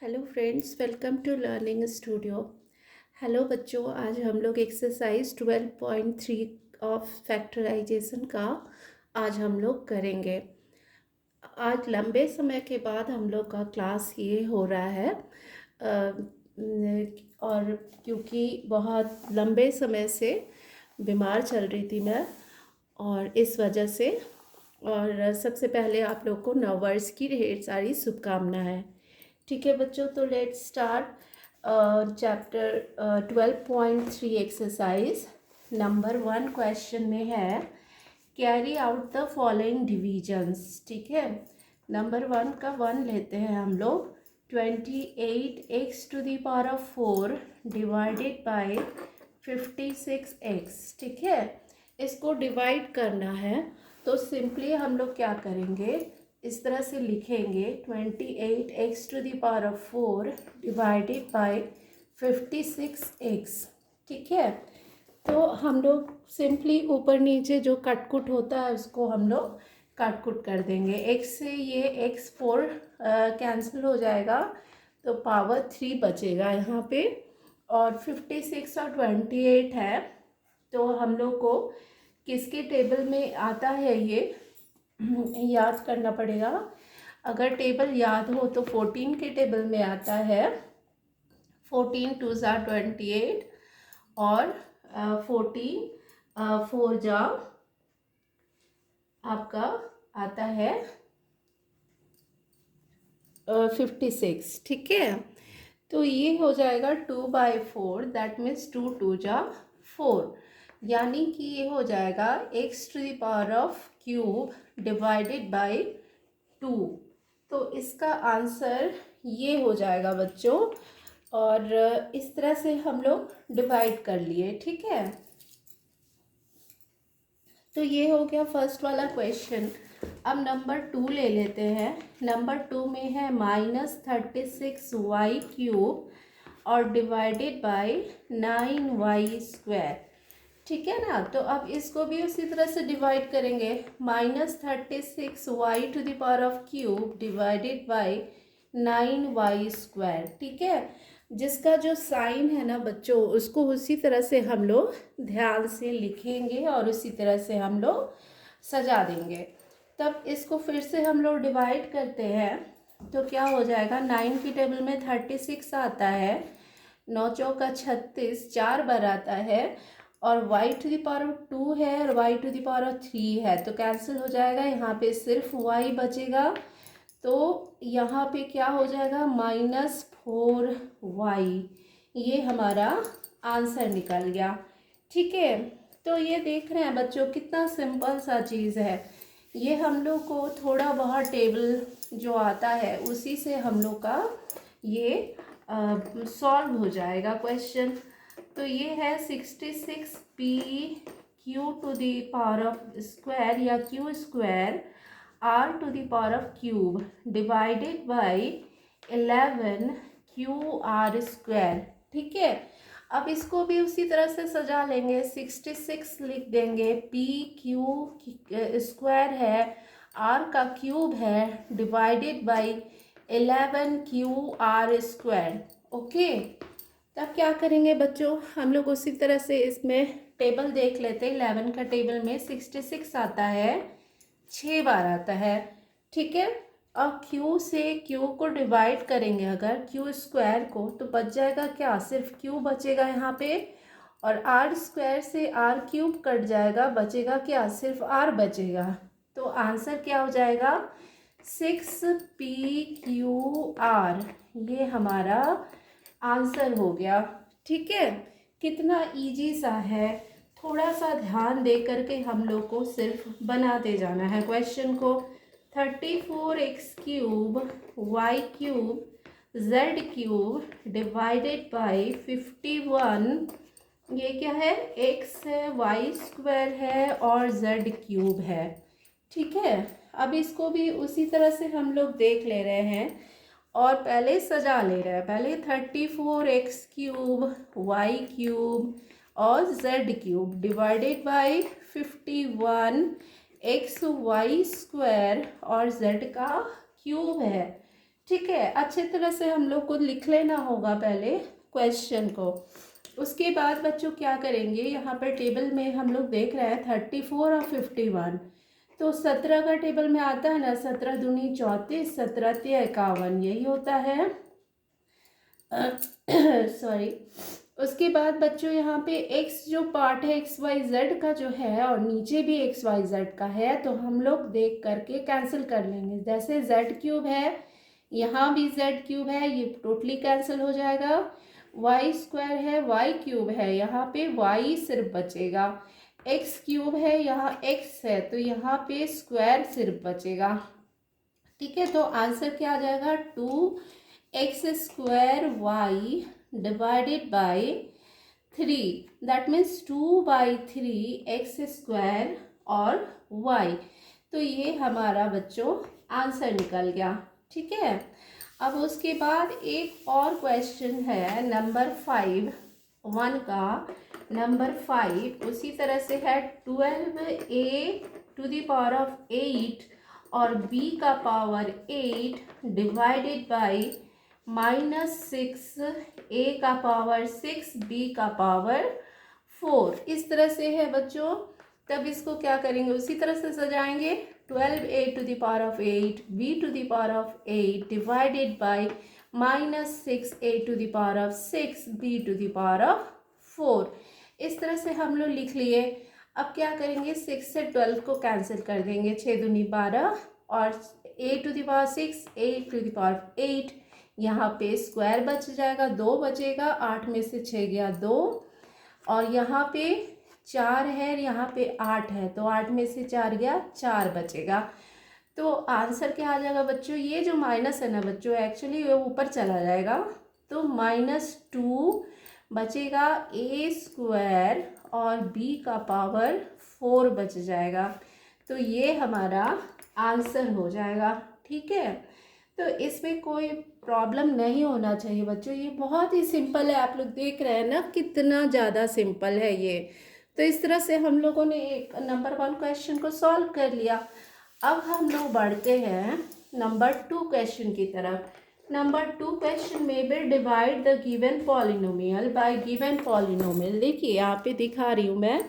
Hello friends, welcome to learning studio. Hello बच्चों, आज हम लोग एक्सरसाइज 12.3 ऑफ फैक्टराइजेशन का आज हम लोग करेंगे। आज लंबे समय के बाद हम लोग का क्लास ये हो रहा है और क्योंकि बहुत लंबे समय से बीमार चल रही थी मैं, और इस वजह से। और सबसे पहले आप लोग को नववर्ष की ढेर सारी शुभकामनाएं। ठीक है बच्चों, तो let's start chapter 12.3 exercise number 1। Question में है carry out the following divisions. ठीक है, नंबर 1 का 1 लेते हैं हम लोग। 28x⁴ divided by 56x। ठीक है, इसको डिवाइड करना है तो सिंपली हम लोग क्या करेंगे, इस तरह से लिखेंगे 28x⁴ डिवाइडेड बाय 56x। ठीक है, तो हम लोग सिंपली ऊपर नीचे जो कटकुट होता है उसको हम लोग कटकुट कर देंगे। x से ये x4 कैंसिल हो जाएगा तो पावर 3 बचेगा यहाँ पे, और 56 और 28 है तो हम लोग को किसके टेबल में आता है ये याद करना पड़ेगा। अगर टेबल याद हो तो 14 के टेबल में आता है। 14 2 ज़ा 28 और 14 4 जा आपका आता है 56। ठीक है, तो ये हो जाएगा 2/4, दैट मीन्स 2 2 जा 4, यानी कि ये हो जाएगा x³ डिवाइडेड बाय 2। तो इसका आंसर ये हो जाएगा बच्चों, और इस तरह से हम लोग डिवाइड कर लिए। ठीक है, तो ये हो गया फर्स्ट वाला क्वेश्चन। अब नंबर 2 ले लेते हैं। नंबर 2 में है -36y³ और डिवाइडेड बाय 9y²। ठीक है ना, तो अब इसको भी उसी तरह से डिवाइड करेंगे। -36y³ divided by 9y²। ठीक है, जिसका जो साइन है ना बच्चों, उसको उसी तरह से हम लोग ध्यान से लिखेंगे और उसी तरह से हम लोग सजा देंगे। तब इसको फिर से हम लोग डिवाइड करते हैं तो क्या हो जाएगा, 9 की टेबल में 36 आता है, 9 चौका 36, 4 बार आता है, और y⁴ है और y⁴ है तो कैंसिल हो जाएगा। यहाँ पे सिर्फ y बचेगा, तो यहाँ पे क्या हो जाएगा -4y। ये हमारा आंसर निकल गया। ठीक है, तो ये देख रहे हैं बच्चों कितना सिंपल सा चीज़ है। ये हम लोग को थोड़ा बहुत टेबल जो आता है उसी से हम लोग का ये सॉल्व हो जाएगा क्वेश्चन। तो ये है 66p⁴ या q² r⁴³ divided by 11qr²। ठीक है, अब इसको भी उसी तरह से सजा लेंगे। 66 लिख देंगे, p⁴ है, r का क्यूब है, डिवाइडेड बाय 11qr²। ओके, तब क्या करेंगे बच्चों, हम लोग उसी तरह से इसमें टेबल देख लेते हैं। 11 का टेबल में 66 आता है, 6 बार आता है। ठीक है, और q से q को डिवाइड करेंगे अगर q² को, तो बच जाएगा क्या, सिर्फ q बचेगा यहाँ पे, और r² से r³ कट जाएगा, बचेगा क्या, सिर्फ r बचेगा। तो आंसर क्या हो जाएगा 6p⁴, ये हमारा आंसर हो गया। ठीक है, कितना इजी सा है, थोड़ा सा ध्यान दे करके हम लोग को सिर्फ बनाते जाना है क्वेश्चन को। 34x³ y³ z³ divided by 51, ये क्या है, x है, y² है और z³ है। ठीक है, अब इसको भी उसी तरह से हम लोग देख ले रहे हैं और पहले सजा ले रहे हैं। पहले 34x³ y³ और z³ divided by 51 x y² और z का क्यूब है। ठीक है, अच्छे तरह से हम लोग को लिख लेना होगा पहले क्वेश्चन को। उसके बाद बच्चों क्या करेंगे, यहाँ पर टेबल में हम लोग देख रहे हैं 34 और 51, तो 17 का टेबल में आता है ना, 17 दूनी 34, 17 तिया 51, यही होता है। सॉरी। उसके बाद बच्चों यहाँ पे x जो पार्ट है एक्स वाई जेड का जो है, और नीचे भी एक्स वाई जेड का है, तो हम लोग देख करके कैंसिल कर लेंगे। जैसे जेड क्यूब है, यहाँ भी जेड क्यूब है, ये टोटली कैंसिल हो जाएगा। वाई स्क्वायर है, वाई क्यूब है, यहाँ पे वाई सिर्फ बचेगा। एक्स क्यूब है, यहाँ एक्स है, तो यहाँ पे स्क्वायर सिर्फ बचेगा। ठीक है, तो आंसर क्या आ जाएगा, 2x square y divided by 3, that means 2/3 x square और y। तो ये हमारा बच्चों आंसर निकल गया। ठीक है, अब उसके बाद एक और क्वेश्चन है नंबर 5, 1 का नंबर 5 उसी तरह से है 12a⁸ और b का पावर 8 डिवाइडेड बाई -6a का पावर 6 b का पावर 4, इस तरह से है बच्चों। तब इसको क्या करेंगे, उसी तरह से सजाएंगे। 12a⁸ b⁸ divided by -6a⁶ b⁴, इस तरह से हम लोग लिख लिए। अब क्या करेंगे, 6 से 12 को कैंसिल कर देंगे, 6 दूनी 12 और a⁶ a⁸ यहाँ पे स्क्वायर बच जाएगा, 2 बचेगा, 8 में से 6 गया 2, और यहाँ पे 4 है, यहाँ पे 8 है, तो 8 में से 4 गया 4 बचेगा। तो आंसर क्या आ जाएगा बच्चों, ये जो माइनस है ना बच्चों, एक्चुअली वो ऊपर चला जाएगा, तो -2 बचेगा, a स्क्वायर और b का पावर 4 बच जाएगा। तो ये हमारा आंसर हो जाएगा। ठीक है, तो इसमें कोई प्रॉब्लम नहीं होना चाहिए बच्चों, ये बहुत ही सिंपल है। आप लोग देख रहे हैं ना कितना ज़्यादा सिंपल है ये। तो इस तरह से हम लोगों ने एक नंबर 1 क्वेश्चन को सॉल्व कर लिया। अब हम लोग बढ़ते हैं नंबर 2 क्वेश्चन की तरफ। नंबर 2 क्वेश्चन में भी divide the given polynomial bye given polynomial. देखिए यहाँ पे दिखा रही हूँ मैं,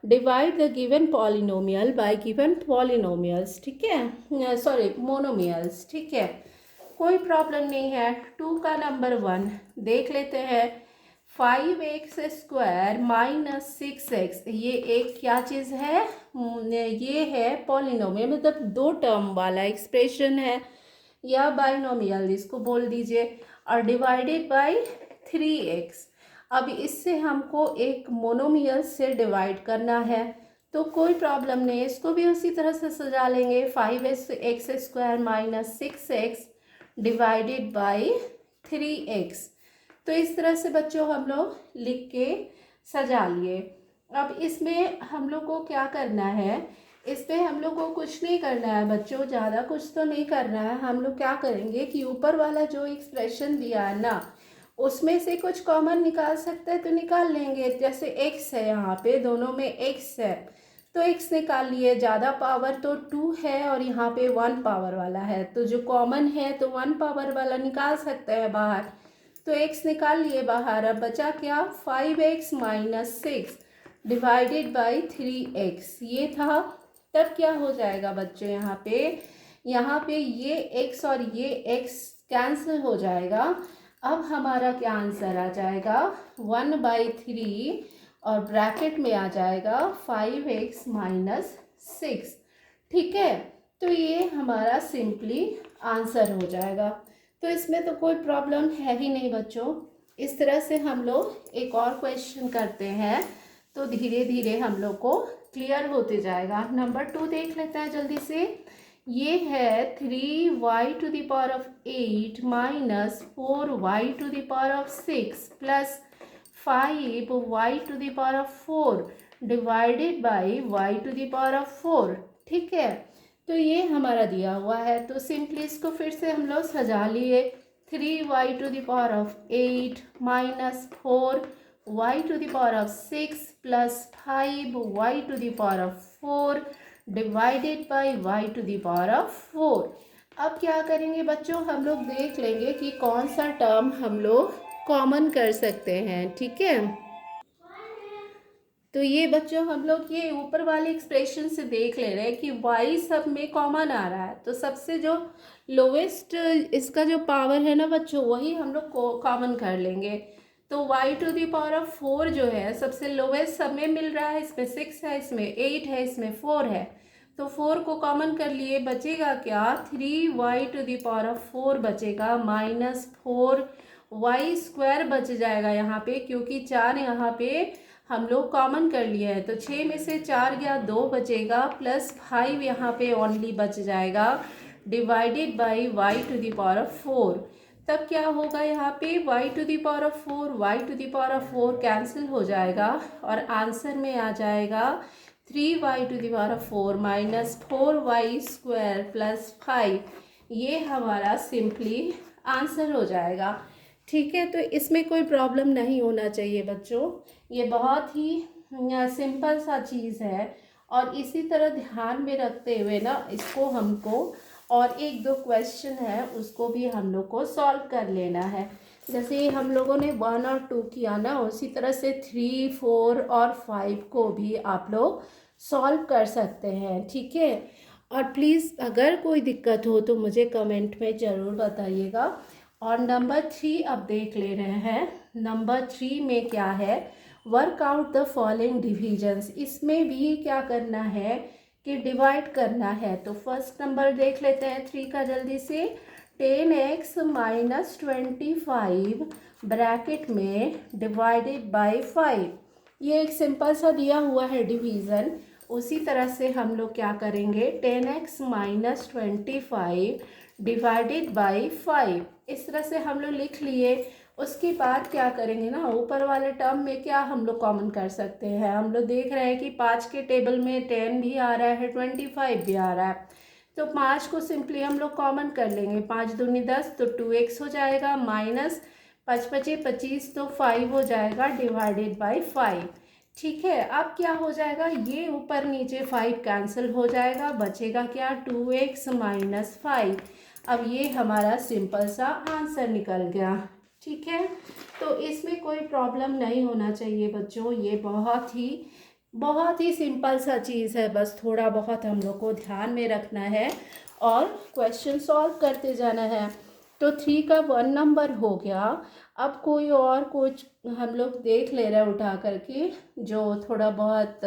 divide the given polynomial bye given polynomials. ठीक है, सॉरी मोनोमियल्स। ठीक है, कोई प्रॉब्लम नहीं है। 2 का नंबर 1 देख लेते हैं। 5x² - 6x, ये एक क्या चीज़ है, ये है पॉलिनोमियल, मतलब 2 टर्म वाला एक्सप्रेशन है, या बाइनोमियल इसको बोल दीजिए, और डिवाइडेड बाय 3x। अब इससे हमको एक मोनोमियल से डिवाइड करना है, तो कोई प्रॉब्लम नहीं, इसको भी उसी तरह से सजा लेंगे। 5x² - 6x divided by 3x। तो इस तरह से बच्चों हम लोग लिख के सजा लिए। अब इसमें हम लोग को क्या करना है, इसमें हम लोग को कुछ नहीं करना है बच्चों, ज़्यादा कुछ तो नहीं करना है। हम लोग क्या करेंगे कि ऊपर वाला जो एक्सप्रेशन दिया है ना, उसमें से कुछ कॉमन निकाल सकते हैं तो निकाल लेंगे। जैसे x है, यहाँ पे दोनों में x है, तो x निकाल लिए। ज़्यादा पावर तो 2 है और यहाँ पे 1 पावर वाला है, तो जो कॉमन है तो 1 पावर वाला निकाल सकते हैं बाहर, तो x निकाल लिए बाहर। अब बचा क्या, 5x - 6 डिवाइडेड बाई 3x, ये था। तब क्या हो जाएगा बच्चों, यहाँ पे ये x और ये x कैंसिल हो जाएगा। अब हमारा क्या आंसर आ जाएगा, 1/3 और ब्रैकेट में आ जाएगा 5x - 6। ठीक है, तो ये हमारा सिंपली आंसर हो जाएगा। तो इसमें तो कोई प्रॉब्लम है ही नहीं बच्चों। इस तरह से हम लोग एक और क्वेश्चन करते हैं, तो धीरे धीरे हम लोग को क्लियर होते जाएगा। नंबर 2 देख लेते हैं जल्दी से। ये है 3y⁸ minus 4y⁶ plus 5y⁴ divided by y⁴। ठीक है, तो ये हमारा दिया हुआ है, तो सिंपली इसको फिर से हम लोग सजा लिए। 3y⁸ minus 4y⁶ plus 5y⁴ divided by y⁴। अब क्या करेंगे बच्चों, हम लोग देख लेंगे कि कौन सा टर्म हम लोग कॉमन कर सकते हैं। ठीक है, तो ये बच्चों हम लोग ये ऊपर वाले एक्सप्रेशन से देख ले रहे हैं कि y सब में कॉमन आ रहा है, तो सबसे जो लोवेस्ट इसका जो पावर है ना बच्चों, वही हम लोग कॉमन कर लेंगे। तो y⁴ जो है सबसे लोवेस्ट सब में मिल रहा है, इसमें 6 है, इसमें 8 है, इसमें 4 है, तो 4 को कॉमन कर लिए, बचेगा क्या, 3y⁴ बचेगा, -4y² बच जाएगा यहाँ पे, क्योंकि 4 यहाँ पे हम लोग कॉमन कर लिए हैं, तो 6 में से 4 गया, 2 बचेगा, +5 यहाँ पे ओनली बच जाएगा, डिवाइडेड बाई y⁴। तब क्या होगा यहाँ पे, y⁴ कैंसिल हो जाएगा और आंसर में आ जाएगा 3y⁴ -4y² +5। ये हमारा सिंपली आंसर हो जाएगा। ठीक है, तो इसमें कोई प्रॉब्लम नहीं होना चाहिए बच्चों, ये बहुत ही सिंपल सा चीज़ है। और इसी तरह ध्यान में रखते हुए ना इसको हमको और 1-2 क्वेश्चन है उसको भी हम लोग को सॉल्व कर लेना है। जैसे हम लोगों ने 1 और 2 किया ना, उसी तरह से 3, 4 और 5 को भी आप लोग सॉल्व कर सकते हैं। ठीक है, और प्लीज़ अगर कोई दिक्कत हो तो मुझे कमेंट में ज़रूर बताइएगा। और नंबर 3 अब देख ले रहे हैं। नंबर 3 में क्या है, work out the following divisions. इसमें भी क्या करना है कि डिवाइड करना है। तो फर्स्ट नंबर देख लेते हैं 3 का जल्दी से। 10x - 25 ब्रैकेट में डिवाइडेड बाय 5। ये एक सिंपल सा दिया हुआ है डिवीज़न। उसी तरह से हम लोग क्या करेंगे, 10x - 25 डिवाइडेड बाई 5, इस तरह से हम लोग लिख लिए। उसके बाद क्या करेंगे ना, ऊपर वाले टर्म में क्या हम लोग कॉमन कर सकते हैं। हम लोग देख रहे हैं कि 5 के टेबल में 10 भी आ रहा है, 25 भी आ रहा है, तो 5 को सिंपली हम लोग कॉमन कर लेंगे। 5 दूनी 10 तो 2x हो जाएगा, माइनस 5 पचे 25 तो 5 हो जाएगा, डिवाइडेड बाई 5। ठीक है, अब क्या हो जाएगा, ये ऊपर नीचे 5 कैंसिल हो जाएगा, बचेगा क्या, 2x - 5। अब ये हमारा सिंपल सा आंसर निकल गया। ठीक है, तो इसमें कोई प्रॉब्लम नहीं होना चाहिए बच्चों, ये बहुत ही सिंपल सा चीज़ है, बस थोड़ा बहुत हम लोग को ध्यान में रखना है और क्वेश्चन सॉल्व करते जाना है। तो 3 का 1 नंबर हो गया। अब कोई और कुछ हम लोग देख ले रहे हैं उठा करके, जो थोड़ा बहुत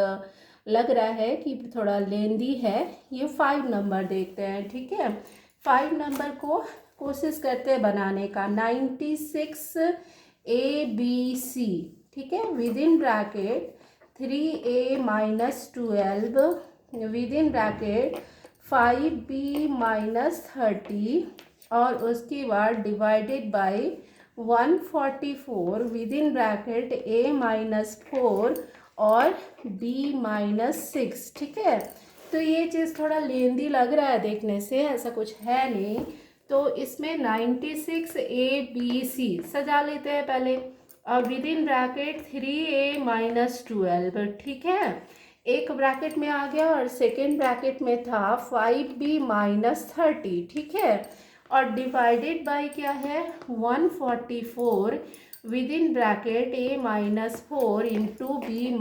लग रहा है कि थोड़ा लेंदी है। ये 5 नंबर देखते हैं। ठीक है, 5 नंबर को कोशिश करते हैं बनाने का। 96 ABC, ठीक है, with in bracket 3A - 12 with in bracket 5B - 30 और उसके बाद divided by 144 with in bracket A - 4 और B - 6। ठीक है, तो ये चीज़ थोड़ा लेंदी लग रहा है देखने से, ऐसा कुछ है नहीं। तो इसमें 96 ABC सजा लेते हैं पहले, और विद इन ब्रैकेट 3A - 12। ठीक है, एक ब्रैकेट में आ गया और सेकेंड ब्रैकेट में था 5B - 30। ठीक है, और डिवाइडेड बाय क्या है, 144 with in bracket A - 4 into B -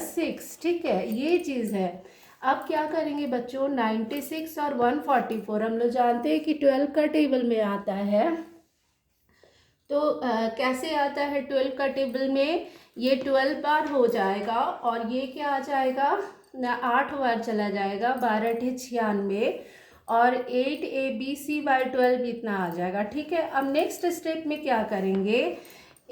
6। ठीक है, ये चीज़ है। अब क्या करेंगे बच्चों, 96 और 144 हम लोग जानते हैं कि 12 का टेबल में आता है। तो कैसे आता है 12 का टेबल में, ये 12 बार हो जाएगा और ये क्या आ जाएगा, 8 बार चला जाएगा, 12 × 96 और 8ABC/12 इतना आ जाएगा। ठीक है, अब नेक्स्ट स्टेप में क्या करेंगे,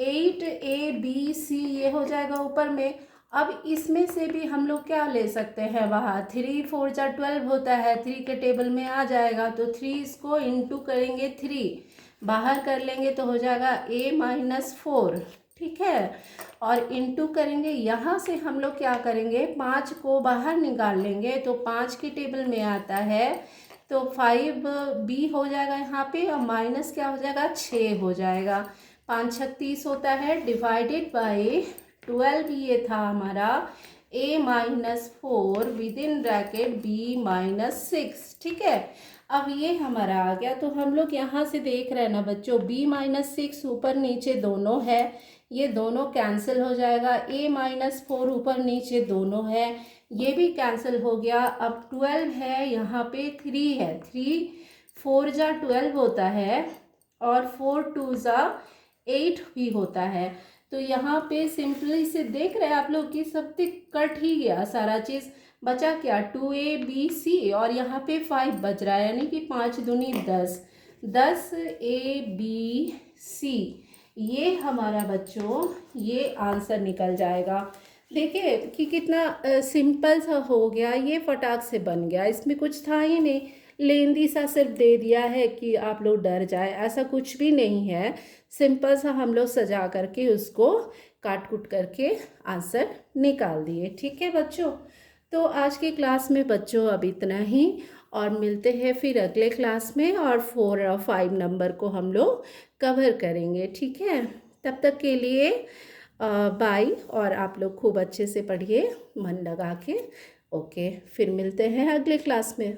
8ABC ये हो जाएगा ऊपर में। अब इसमें से भी हम लोग क्या ले सकते हैं, वहाँ 3 4 जा 12 होता है, 3 के टेबल में आ जाएगा, तो 3 इसको इंटू करेंगे, 3 बाहर कर लेंगे तो हो जाएगा A - 4। ठीक है, और इंटू करेंगे, यहाँ से हम लोग क्या करेंगे, 5 को बाहर निकाल लेंगे, तो 5 के टेबल में आता है, तो 5B हो जाएगा यहाँ पे, और माइनस क्या हो जाएगा, 6 हो जाएगा। 5 × 36 होता है, डिवाइडेड बाई 12 ये था हमारा A - 4 with in bracket B - 6। ठीक है, अब ये हमारा आ गया, तो हम लोग यहाँ से देख रहे हैं ना बच्चों, b-6 ऊपर नीचे दोनों है, ये दोनों कैंसिल हो जाएगा। a-4 ऊपर नीचे दोनों है, ये भी कैंसिल हो गया। अब 12 है, यहाँ पे 3 है, 3 4 जा 12 होता है और 4 2 जा 8 भी होता है। तो यहाँ पे सिंपली से देख रहे हैं आप लोग कि सब कट ही गया सारा चीज़, बचा क्या 2abc और यहाँ पे 5 बच रहा है, यानी कि 5 दूनी 10, 10abc, ये हमारा बच्चों ये आंसर निकल जाएगा। देखिए कि कितना सिंपल सा हो गया, ये फटाक से बन गया, इसमें कुछ था ही नहीं, लेंदी सा सिर्फ दे दिया है कि आप लोग डर जाए, ऐसा कुछ भी नहीं है। सिंपल सा हम लोग सजा करके उसको काट कुट करके आंसर निकाल दिए। ठीक है बच्चों, तो आज की क्लास में बच्चों अब इतना ही, और मिलते हैं फिर अगले क्लास में, और 4 और 5 नंबर को हम लोग कवर करेंगे। ठीक है, तब तक के लिए बाय, और आप लोग खूब अच्छे से पढ़िए मन लगा के। ओके, फिर मिलते हैं अगले क्लास में।